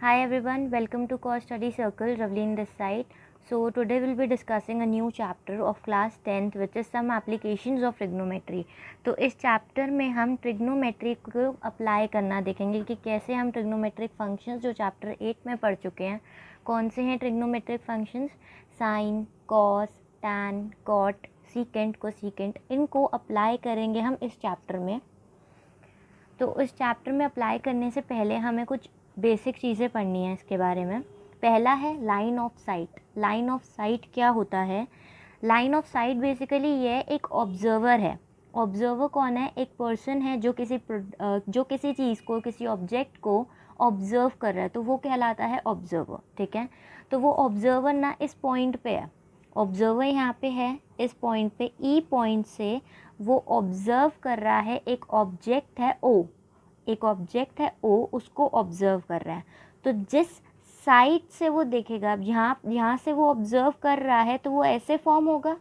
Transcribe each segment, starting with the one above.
Hi everyone, welcome to Core Study Circle, Ravleen this side. So today we'll be discussing a new chapter of class 10th which is some applications of trigonometry. तो इस chapter में हम trigonometry को apply करना देखेंगे कि कैसे हम ट्रिग्नोमेट्रिक फंक्शंस जो चैप्टर 8 में पढ़ चुके हैं, कौन से हैं trigonometric functions, sine, cos, tan, cot, secant, cosecant, इनको अप्लाई करेंगे हम इस चैप्टर में। तो इस चैप्टर में अप्लाई करने से पहले हमें कुछ बेसिक चीज़ें पढ़नी है इसके बारे में। पहला है line of site. Line of site क्या होता है? लाइन ऑफ साइट बेसिकली ये एक ऑब्जर्वर है। ऑब्जर्वर कौन है? एक पर्सन है जो किसी चीज़ को, किसी ऑब्जेक्ट को ऑब्जर्व कर रहा है, तो वो कहलाता है ऑब्जर्वर। ठीक है, तो वो ऑब्जर्वर ना इस पॉइंट पे है, ऑब्जर्वर यहाँ पे है इस पॉइंट पे, ई पॉइंट से वो ऑब्जर्व कर रहा है एक ऑब्जेक्ट है ओ, एक ऑब्जेक्ट है ओ, उसको ऑब्जर्व कर रहा है। तो जिस साइड से वो देखेगा, यहाँ से वो ऑब्जर्व कर रहा है, तो वो ऐसे फॉर्म होगा।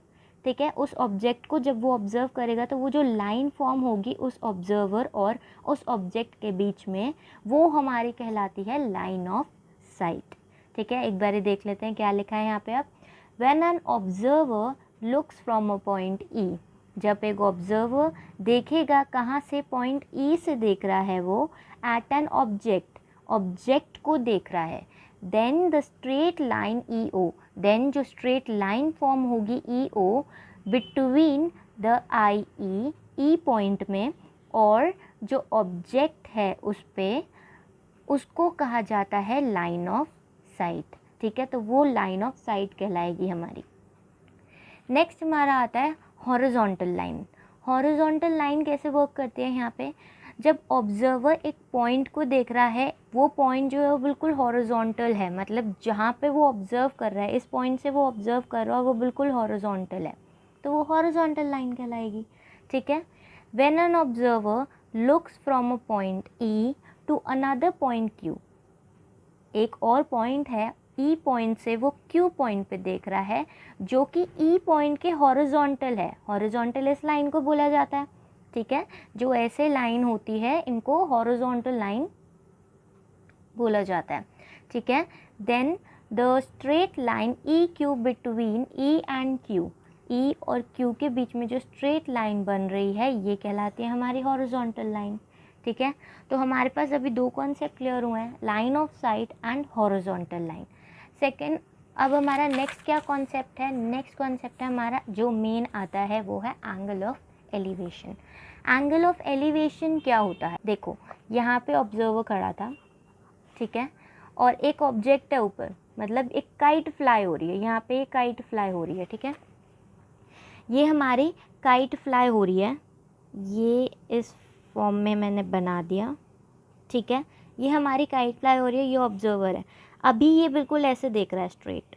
ठीक है, उस ऑब्जेक्ट को जब वो ऑब्जर्व करेगा तो वो जो लाइन फॉर्म होगी उस ऑब्जर्वर और उस ऑब्जेक्ट के बीच में, वो हमारी कहलाती है लाइन ऑफ साइट। ठीक है, एक बार देख लेते हैं क्या लिखा है यहाँ पे। अब when an observer looks from a point ई, जब एक ऑब्जर्वर देखेगा, कहाँ से? पॉइंट ई से देख रहा है वो, एट एन ऑब्जेक्ट, ऑब्जेक्ट को देख रहा है। Then the straight line E O, then जो स्ट्रेट लाइन फॉर्म होगी E O between the I E point में और जो ऑब्जेक्ट है उस पे, उसको कहा जाता है लाइन ऑफ साइट। ठीक है, तो वो लाइन ऑफ साइट कहलाएगी हमारी। नेक्स्ट हमारा आता है हॉरिजॉन्टल लाइन। हॉरिजॉन्टल लाइन कैसे वर्क करती है? यहाँ पे जब ऑब्जर्वर एक पॉइंट को देख रहा है, वो पॉइंट जो है वो बिल्कुल हॉरिजॉन्टल है, मतलब जहाँ पे वो ऑब्जर्व कर रहा है, इस पॉइंट से वो ऑब्जर्व कर रहा है, वो बिल्कुल हॉरिजॉन्टल है, तो वो हॉरिजॉन्टल लाइन कहलाएगी। ठीक है, when an observer looks from a point E to another point Q, एक और पॉइंट है ई पॉइंट से वो क्यू पॉइंट पे देख रहा है, जो कि ई पॉइंट के हॉरिजॉन्टल है। हॉरिजॉन्टल इस लाइन को बोला जाता है। ठीक है, जो ऐसे लाइन होती है इनको हॉरिजॉन्टल लाइन बोला जाता है। ठीक है, then the straight line E Q between E and Q, E और क्यू के बीच में जो स्ट्रेट लाइन बन रही है ये कहलाती है हमारी हॉरिजॉन्टल लाइन। ठीक है, तो हमारे पास अभी दो कॉन्सेप्ट क्लियर हुए हैं, line of sight and horizontal line. Second, अब हमारा नेक्स्ट क्या कॉन्सेप्ट है? नेक्स्ट कॉन्सेप्ट है हमारा जो मेन आता है वो है angle of elevation. Angle of elevation क्या होता है? देखो, यहाँ पे ऑब्जर्वर खड़ा था, ठीक है, और एक ऑब्जेक्ट है ऊपर, मतलब एक काइट फ्लाई हो रही है, यहाँ पे एक काइट फ्लाई हो रही है। ठीक है, ये हमारी काइट फ्लाई हो रही है, ये इस फॉर्म में मैंने बना दिया। ठीक है, ये हमारी काइट फ्लाई हो रही है, ये ऑब्जर्वर है, अभी ये बिल्कुल ऐसे देख रहा है स्ट्रेट।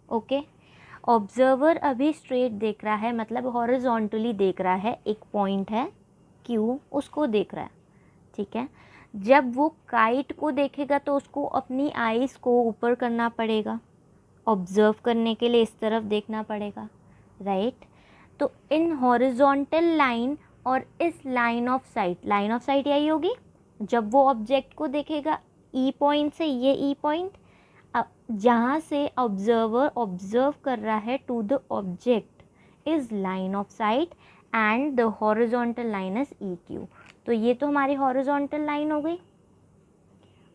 ओके, ऑब्जर्वर अभी स्ट्रेट देख रहा है, मतलब हॉरिजॉन्टली देख रहा है, एक पॉइंट है क्यू, उसको देख रहा है। ठीक है, जब वो काइट को देखेगा तो उसको अपनी आईज़ को ऊपर करना पड़ेगा, ऑब्जर्व करने के लिए इस तरफ देखना पड़ेगा, राइट। तो इन हॉरिजॉन्टल लाइन और इस लाइन ऑफ साइट यही होगी, जब वो ऑब्जेक्ट को देखेगा ई पॉइंट से, ये ई पॉइंट जहाँ से ऑब्जर्वर ऑब्जर्व कर रहा है to the object is line of sight and the horizontal line is E Q. तो ये तो हमारी हॉरिजॉन्टल लाइन हो गई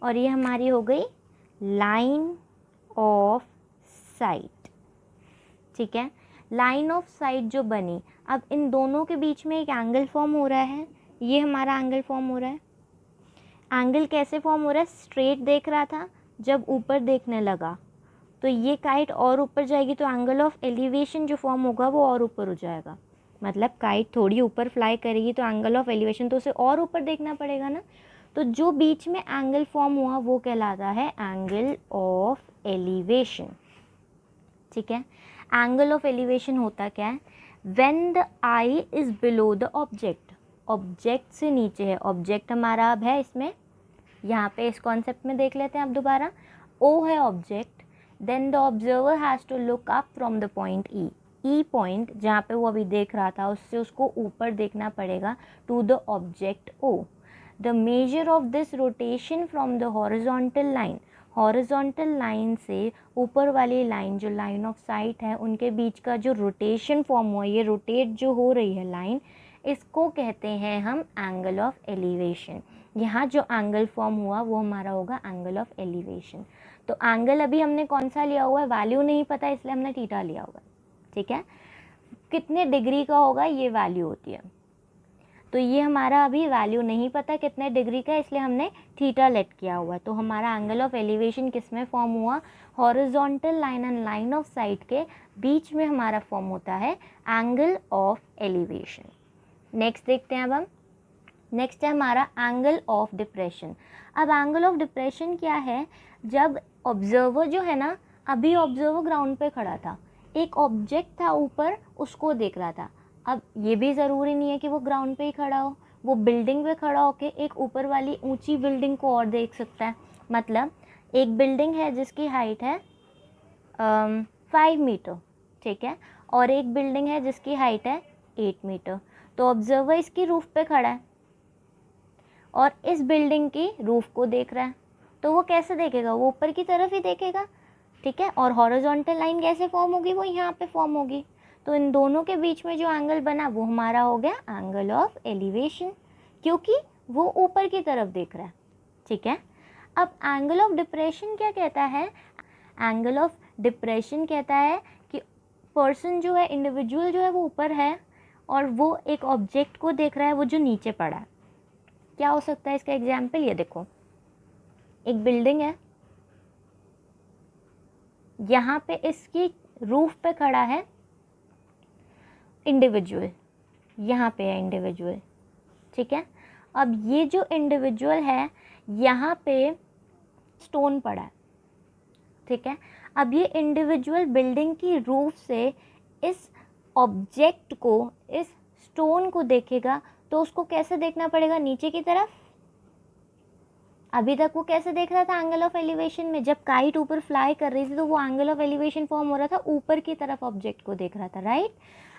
और ये हमारी हो गई लाइन ऑफ साइट। ठीक है, लाइन ऑफ साइट जो बनी, अब इन दोनों के बीच में एक एंगल फॉर्म हो रहा है, ये हमारा एंगल फॉर्म हो रहा है। एंगल कैसे फॉर्म हो रहा है? स्ट्रेट देख रहा था, जब ऊपर देखने लगा तो ये काइट और ऊपर जाएगी, तो एंगल ऑफ एलिवेशन जो फॉर्म होगा वो और ऊपर हो जाएगा, मतलब काइट थोड़ी ऊपर फ्लाई करेगी तो एंगल ऑफ एलिवेशन तो उसे और ऊपर देखना पड़ेगा ना, तो जो बीच में एंगल फॉर्म हुआ वो कहलाता है एंगल ऑफ एलिवेशन। ठीक है, एंगल ऑफ एलिवेशन होता क्या है? When the eye is below the object, object से नीचे है, ऑब्जेक्ट हमारा अब है इसमें, यहाँ पे इस कॉन्सेप्ट में देख लेते हैं अब दोबारा, ओ है object, then the observer has to look up from the point E, E point जहाँ पे वो अभी देख रहा था उससे उसको ऊपर देखना पड़ेगा to the object O. The measure of this rotation from the horizontal line, horizontal line से ऊपर वाली लाइन जो लाइन ऑफ साइट है उनके बीच का जो रोटेशन फॉर्म हुआ, ये रोटेट जो हो रही है लाइन, इसको कहते हैं हम एंगल ऑफ एलिवेशन। यहाँ जो एंगल फॉर्म हुआ वो हमारा होगा एंगल ऑफ एलिवेशन। तो एंगल अभी हमने कौन सा लिया हुआ है, वैल्यू नहीं पता इसलिए हमने थीटा लिया हुआ है, ठीक है। कितने डिग्री का होगा ये वैल्यू होती है, तो ये हमारा अभी वैल्यू नहीं पता कितने डिग्री का, इसलिए हमने थीटा लेट किया हुआ है। तो हमारा एंगल ऑफ एलिवेशन किस में फॉर्म हुआ, horizontal line and line of site के बीच में हमारा फॉर्म होता है एंगल ऑफ एलिवेशन। नेक्स्ट देखते हैं अब हम, नेक्स्ट है हमारा एंगल ऑफ डिप्रेशन। अब एंगल ऑफ डिप्रेशन क्या है, जब ऑब्जर्वर जो है ना, अभी ऑब्जर्वर ग्राउंड पे खड़ा था, एक ऑब्जेक्ट था ऊपर उसको देख रहा था। अब ये भी ज़रूरी नहीं है कि वो ग्राउंड पे ही खड़ा हो, वो बिल्डिंग पे खड़ा होके एक ऊपर वाली ऊंची बिल्डिंग को और देख सकता है। मतलब एक बिल्डिंग है जिसकी हाइट है 5 मीटर, ठीक है, और एक बिल्डिंग है जिसकी हाइट है 8 मीटर। तो ऑब्जर्वर इसकी रूफ पे खड़ा है और इस बिल्डिंग की रूफ को देख रहा है, तो वो कैसे देखेगा, वो ऊपर की तरफ ही देखेगा, ठीक है। और हॉरिजॉन्टल लाइन कैसे फॉर्म होगी, वो यहाँ पे फॉर्म होगी। तो इन दोनों के बीच में जो एंगल बना वो हमारा हो गया एंगल ऑफ एलिवेशन, क्योंकि वो ऊपर की तरफ देख रहा है, ठीक है। अब एंगल ऑफ डिप्रेशन क्या कहता है, एंगल ऑफ डिप्रेशन कहता है कि पर्सन जो है, इंडिविजुअल जो है वो ऊपर है और वो एक ऑब्जेक्ट को देख रहा है वो जो नीचे पड़ा है। क्या हो सकता है इसका एग्जाम्पल, ये देखो, एक बिल्डिंग है, यहाँ पे इसकी रूफ पे खड़ा है इंडिविजुअल, यहाँ पे है इंडिविजुअल, ठीक है। अब ये जो इंडिविजुअल है यहाँ पे स्टोन पड़ा है, ठीक है। अब ये इंडिविजुअल बिल्डिंग की रूफ से इस ऑब्जेक्ट को, इस स्टोन को देखेगा, तो उसको कैसे देखना पड़ेगा, नीचे की तरफ। अभी तक वो कैसे देख रहा था एंगल ऑफ एलिवेशन में, जब काइट ऊपर फ्लाई कर रही थी तो वो एंगल ऑफ एलिवेशन फॉर्म हो रहा था, ऊपर की तरफ ऑब्जेक्ट को देख रहा था, राइट।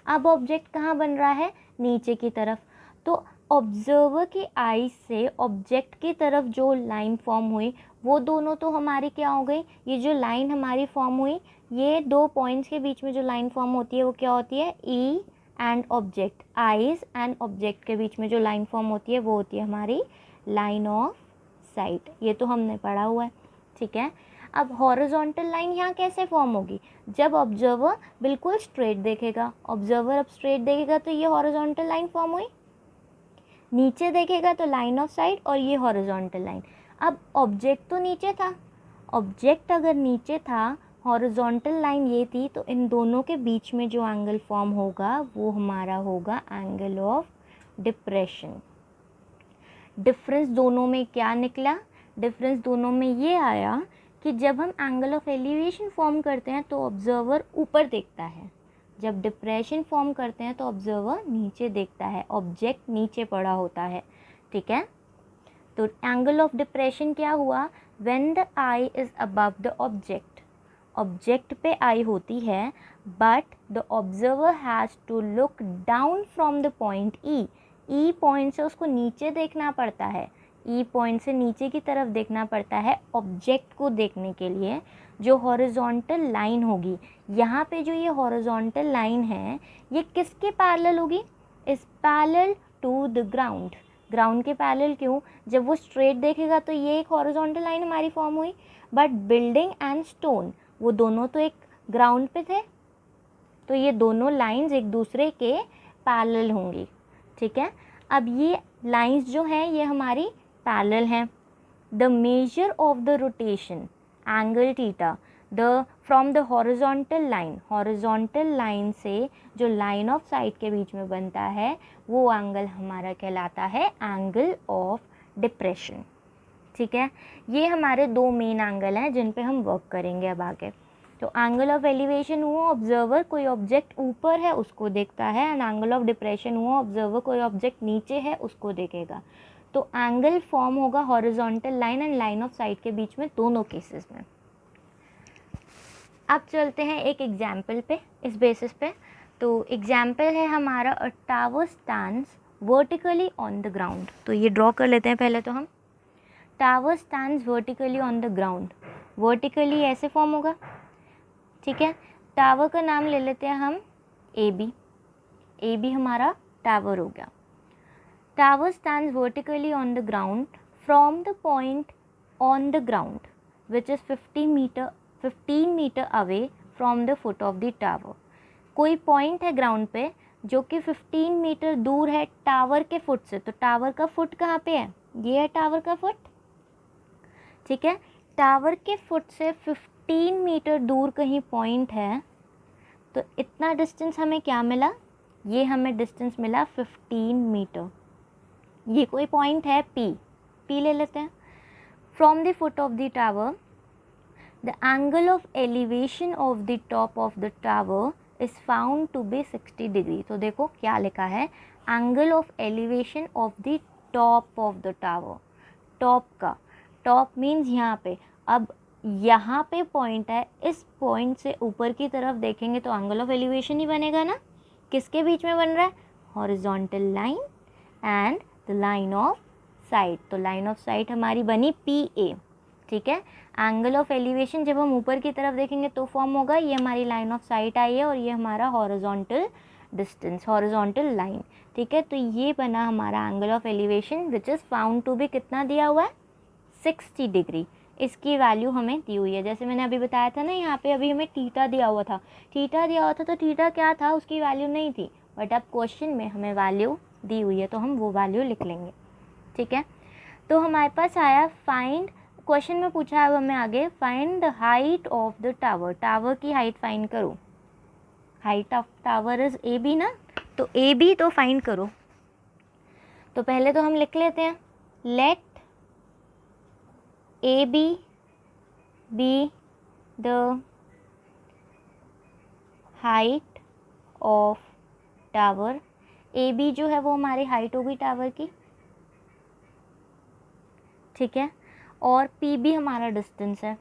अब ऑब्जेक्ट कहाँ बन रहा है, नीचे की तरफ। तो ऑब्जर्वर की आई से ऑब्जेक्ट की तरफ जो लाइन फॉर्म हुई वो दोनों तो हमारी क्या हो गई, ये जो लाइन हमारी फॉर्म हुई, ये दो पॉइंट्स के बीच में जो लाइन फॉर्म होती है वो क्या होती है, E and object, eyes and object के बीच में जो लाइन फॉर्म होती है वो होती है हमारी लाइन ऑफ साइट। ये तो हमने पढ़ा हुआ है, ठीक है। अब हॉरिजॉन्टल लाइन यहाँ कैसे फॉर्म होगी, जब ऑब्जर्वर बिल्कुल स्ट्रेट देखेगा, ऑब्जर्वर अब स्ट्रेट देखेगा तो ये हॉरिजॉन्टल लाइन फॉर्म हुई, नीचे देखेगा तो लाइन ऑफ साइट और ये हॉरिजॉन्टल लाइन। अब ऑब्जेक्ट तो नीचे था, ऑब्जेक्ट अगर नीचे था, हॉरिजॉन्टल लाइन ये थी, तो इन दोनों के बीच में जो एंगल फॉर्म होगा वो हमारा होगा एंगल ऑफ डिप्रेशन। डिफरेंस दोनों में क्या निकला, डिफरेंस दोनों में ये आया कि जब हम एंगल ऑफ एलिवेशन फॉर्म करते हैं तो ऑब्जर्वर ऊपर देखता है, जब डिप्रेशन फॉर्म करते हैं तो ऑब्जर्वर नीचे देखता है, ऑब्जेक्ट नीचे पड़ा होता है, ठीक है। तो एंगल ऑफ डिप्रेशन क्या हुआ, when the eye is above the object, object पे आई होती है but the observer has to look down from the point E, E point से उसको नीचे देखना पड़ता है, ई पॉइंट से नीचे की तरफ देखना पड़ता है ऑब्जेक्ट को देखने के लिए, जो हॉरिजॉन्टल लाइन होगी। यहाँ पे जो ये हॉरिजॉन्टल लाइन है ये किसके पैरेलल होगी, is parallel to the ground, ground के पैरेलल। क्यों, जब वो स्ट्रेट देखेगा तो ये एक हॉरिजॉन्टल लाइन हमारी फॉर्म हुई, बट बिल्डिंग एंड स्टोन वो दोनों तो एक ग्राउंड पे थे, तो ये दोनों लाइंस एक दूसरे के पैरेलल होंगी, ठीक है। अब ये लाइंस जो हैं ये हमारी पैरेलल हैं। The measure of the rotation angle theta the from the horizontal line, horizontal line से जो लाइन ऑफ साइट के बीच में बनता है वो एंगल हमारा कहलाता है एंगल ऑफ डिप्रेशन, ठीक है। ये हमारे दो मेन एंगल हैं जिन पे हम वर्क करेंगे अब आगे। तो एंगल ऑफ एलिवेशन हुआ ऑब्जर्वर कोई ऑब्जेक्ट ऊपर है उसको देखता है, एंड एंगल ऑफ डिप्रेशन हुआ ऑब्जर्वर कोई ऑब्जेक्ट नीचे है उसको देखेगा। तो एंगल फॉर्म होगा horizontal line and line of site के बीच में, दोनों केसेस में। अब चलते हैं एक एग्जाम्पल पे, इस बेसिस पे। तो एग्जाम्पल है हमारा, अ tower stands vertically on the ground. तो ये ड्रॉ कर लेते हैं पहले तो हम। Tower stands vertically on the ground, vertically ऐसे फॉर्म होगा, ठीक है। टावर का नाम ले लेते हैं हम ए बी, ए बी हमारा टावर हो गया। Tower stands vertically on the ground from the point on the ground which is 15 metre away from the foot of the tower. कोई पॉइंट है ग्राउंड पे जो कि 15 मीटर दूर है टावर के फुट से। तो टावर का फुट कहाँ पे है, ये है टावर का फुट, ठीक है। टावर के फुट से 15 मीटर दूर कहीं पॉइंट है, तो इतना डिस्टेंस हमें क्या मिला, ये हमें डिस्टेंस मिला 15 मीटर। ये कोई पॉइंट है पी ले लेते हैं। From the foot of the tower the angle of elevation of the top of the tower is found to be 60 degree. तो देखो क्या लिखा है, angle of elevation of the top of the tower. Top का, top means यहाँ पे, अब यहाँ पे पॉइंट है, इस पॉइंट से ऊपर की तरफ देखेंगे तो एंगल ऑफ एलिवेशन ही बनेगा ना। किसके बीच में बन रहा है, horizontal line and the line of site. तो लाइन ऑफ साइट हमारी बनी पी ए, ठीक है। एंगल ऑफ एलिवेशन जब हम ऊपर की तरफ देखेंगे तो फॉर्म होगा, ये हमारी लाइन ऑफ साइट आई है और ये हमारा हॉरिजॉन्टल डिस्टेंस, हॉरिजॉन्टल लाइन, ठीक है। तो ये बना हमारा angle of elevation which is found to be, कितना दिया हुआ है, 60 डिग्री। इसकी वैल्यू हमें दी हुई है, जैसे मैंने अभी बताया था ना, यहाँ पे अभी हमें थीटा दिया हुआ था, थीटा दिया हुआ था तो थीटा क्या था, उसकी वैल्यू नहीं थी, बट अब क्वेश्चन में हमें वैल्यू दी हुई है तो हम वो वैल्यू लिख लेंगे, ठीक है। तो हमारे पास आया फाइंड, क्वेश्चन में पूछा है अब हमें आगे, find the height of the tower. Tower की हाइट फाइंड करो, height of tower is A B ना, तो ए बी तो फाइंड करो। तो पहले तो हम लिख लेते हैं, let A B be the height of tower. A B जो है वो हमारी हाइट होगी टावर की, ठीक है, और पी बी हमारा डिस्टेंस है।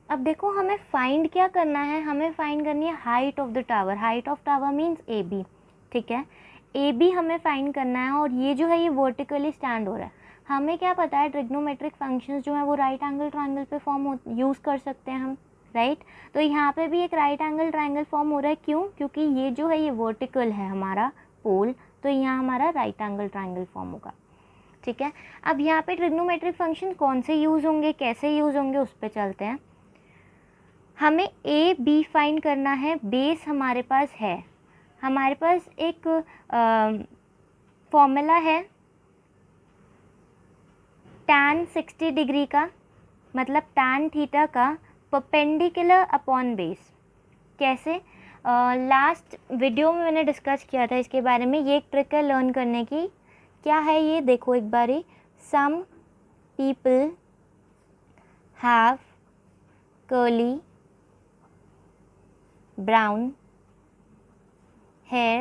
अब देखो हमें फाइंड क्या करना है, हमें फाइंड करनी है height of the tower. Height of tower means A B, ठीक है। ए बी हमें फाइंड करना है और ये जो है ये वर्टिकली स्टैंड हो रहा है। हमें क्या पता है, ट्रिग्नोमेट्रिक फंक्शंस जो है वो राइट एंगल ट्रायंगल पे फॉर्म यूज़ कर सकते हैं हम, राइट। तो यहाँ पे भी एक राइट एंगल ट्रायंगल फॉर्म हो रहा है, क्यों, क्योंकि ये जो है ये वर्टिकल है हमारा पोल, तो यहाँ हमारा राइट एंगल ट्रायंगल फॉर्म होगा, ठीक है। अब यहाँ पे ट्रिग्नोमेट्रिक फंक्शन कौन से यूज़ होंगे, कैसे यूज़ होंगे, उस पर चलते हैं। हमें ए बी फाइंड करना है, बेस हमारे पास है, हमारे पास एक फॉर्मूला है tan 60 डिग्री का, मतलब tan थीटा का परपेंडिकुलर अपॉन बेस। कैसे, लास्ट वीडियो में मैंने डिस्कस किया था इसके बारे में, ये एक ट्रिक है लर्न करने की। क्या है ये, देखो एक बारी, some people have curly brown hair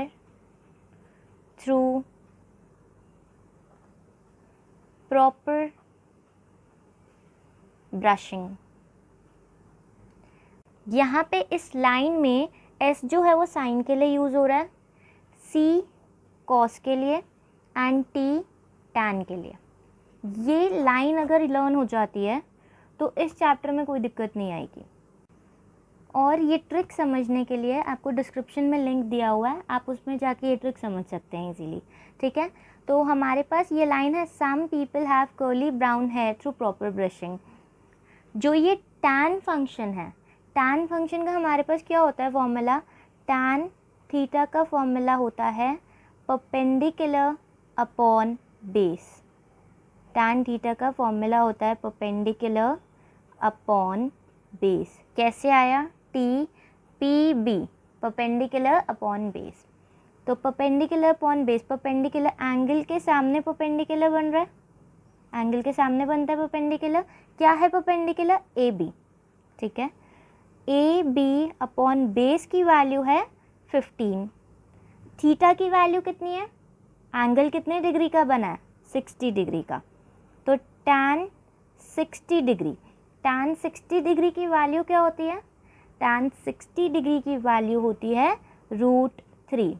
through proper brushing। यहाँ पे इस लाइन में S जो है वो साइन के लिए यूज़ हो रहा है, C कॉस के लिए एंड T टैन के लिए। ये लाइन अगर लर्न हो जाती है तो इस चैप्टर में कोई दिक्कत नहीं आएगी। और ये ट्रिक समझने के लिए आपको डिस्क्रिप्शन में लिंक दिया हुआ है, आप उसमें जाके ये ट्रिक समझ सकते हैं इजीली, ठीक है। तो हमारे पास ये लाइन है, some people have curly brown hair through proper brushing. जो ये टैन फंक्शन है, टैन फंक्शन का हमारे पास क्या होता है फॉर्मूला, टैन थीटा का फॉर्मूला होता है perpendicular upon base. Tan theta का फॉर्मूला होता है परपेंडिकुलर अपॉन बेस। कैसे आया, T P B, perpendicular upon base. तो perpendicular upon base, perpendicular angle के सामने परपेंडिकुलर बन रहा है, एंगल के सामने बनता है परपेंडिकुलर। क्या है परपेंडिकुलर, ए बी, ठीक है। ए बी अपॉन बेस की वैल्यू है 15, थीटा की वैल्यू कितनी है, एंगल कितने डिग्री का बना है, 60 डिग्री का, तो tan 60 डिग्री, tan 60 डिग्री की वैल्यू क्या होती है, tan 60 डिग्री की वैल्यू होती है √3।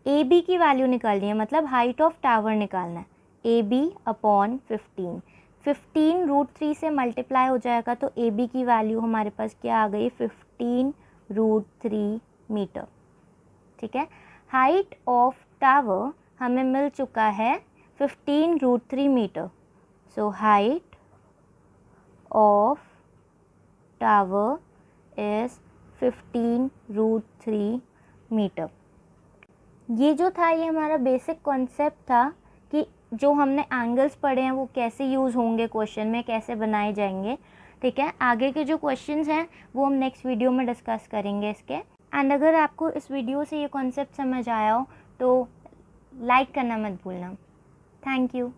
ए बी की वैल्यू निकालनी है, मतलब हाइट ऑफ टावर निकालना है। ए बी अपॉन 15, 15 रूट 3 से मल्टीप्लाई हो जाएगा तो ए बी की वैल्यू हमारे पास क्या आ गई, 15 रूट 3 मीटर। ठीक है, हाइट ऑफ टावर हमें मिल चुका है 15 root 3 metre. So height of tower is 15 root 3 metre. ये जो था ये हमारा बेसिक कॉन्सेप्ट था कि जो हमने एंगल्स पढ़े हैं वो कैसे यूज़ होंगे क्वेश्चन में, कैसे बनाए जाएंगे। ठीक है, आगे के जो क्वेश्चंस हैं वो हम नेक्स्ट वीडियो में डिस्कस करेंगे इसके। एंड अगर आपको इस वीडियो से ये कॉन्सेप्ट समझ आया हो तो लाइक करना मत भूलना। Thank you.